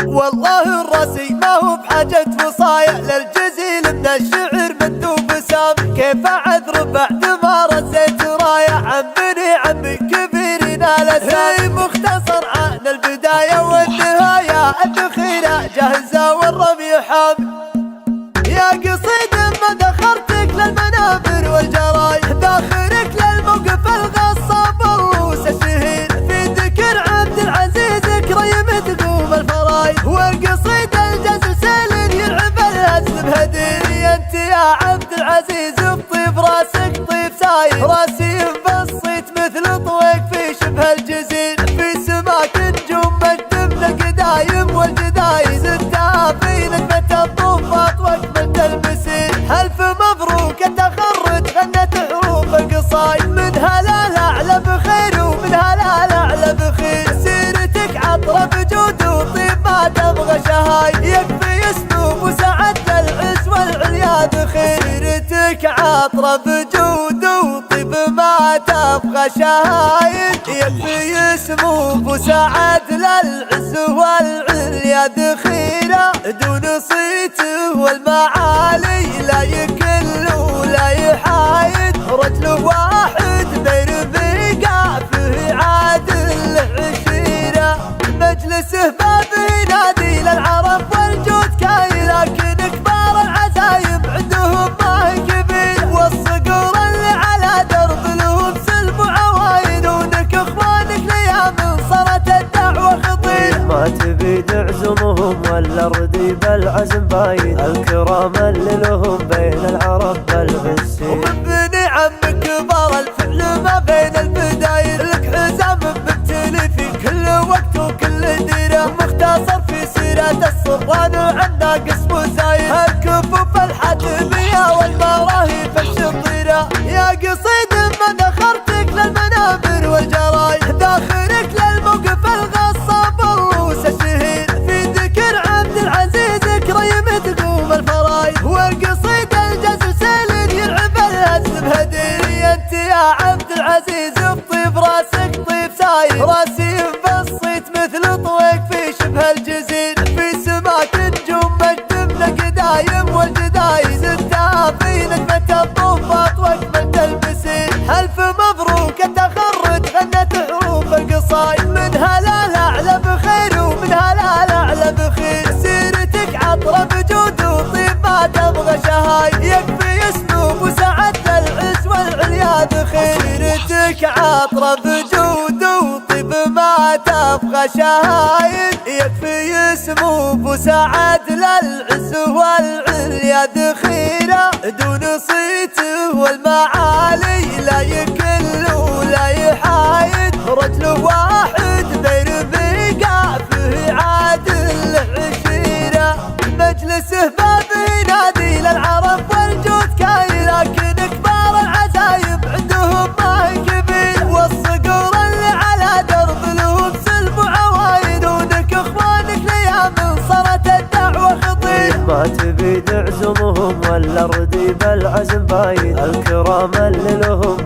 والله الراسي ما هو بحاجة وصايا للجزيل من الشعر مندوب سام. كيف أعذر بعد ما رسيت راية عمي كبير نال سام. مختصر عن البداية والنهاية الدخيلة جاهزة والرمي حام. يا قصيد ما ذخرتك للمنابر والجرايد ذاخرك للموقف الغصاب الروس الشهيد. في ذكر عبد العزيز كريم تقوم الفرايد والقصيد الجزل سيل يلعب الهز بهديري. انت يا عبد العزيز بطيب راسك طيب سايد راسي بسيط مثل طويق في شبه الجزيل. في سماك نجوم مجد من القدايم والجدايد ستة في نجمة الطوفات واكملت المسير. الف مبروك التخرج غنت حروف القصايد منها لا الاعلى بخير ومنها لا الاعلى بخير. سيرتك عطره بجود وطيب ما تبغى شهايد يكفي اسلوب وسعد للعز والعليا بخير. سيرتك عطره بجود وطيب ما تبغى شهايد يكفي اسلوب وسعد للعز والعليا بخيره. دون صيته والمعالي لا يكل ولا يحايد رجل واحد غير بقى فيه عادل عشيره. مجلسه بابه نادي للعرب والجود كاي لكن كبار العزايم عندهم ما هي كبير. والصقور اللي على درب لهم سلب وعوايد ونك اخوانك ليام صارت الدعوه خطير. ما تبي تعزمهم ولا رديب العزم باين الكرام اللي لهم بين العرب بالغسيل. ومن بني عمك كبار الفعل ما بين البدايل لك حزام بتلي في كل وقت وكل ديره. مختصر في سيرة السلطان عن ناقص وزايد الكفوف الحاتمية والمراهيف الشطيرة. يا قصيد ما ذخرتك للمنابر والجرايد ذاخرك للموقف الغصاب الروس الشهيد. في ذكر عبد العزيز كريم تقوم الفرايد والقصيد الجزل سيل يلعب الهز بهديري. انت يا عبد العزيز بطيب راسك طيب سايد راسي بسيط مثل طويق في شبه الجزيل. في سماك نجوم مجد من القدايم والجدايد ستة في نجمة الطوفات واكملت المسير. الف مبروك التخرج غنت حروف القصايد منها لا الاعلى بخير ومنها لا الاعلى بخير. سيرتك عطره بجود وطيب ما تبغى شهايد يكفي اسلوب وسعد للعز والعليا بخير. سيرتك عطره بجود وطيب ما تبغى شهايد يكفي اسلوب وسعد للعز والعليا بخيره. دون صيته والمعالي لا يكل ولا يحايد رجل واحد غير بقى فيه عادل عشيره. مجلسه بابه نادي للعرب والجود كاي لكن كبار العزايم عندهم ما هي كبير. والصقور اللي على درب لهم سلب وعوايد ونك اخوانك ليام صارت الدعوه خطير. ما تبي تعزمهم ولا رديب العزم باين الكرام اللي لهم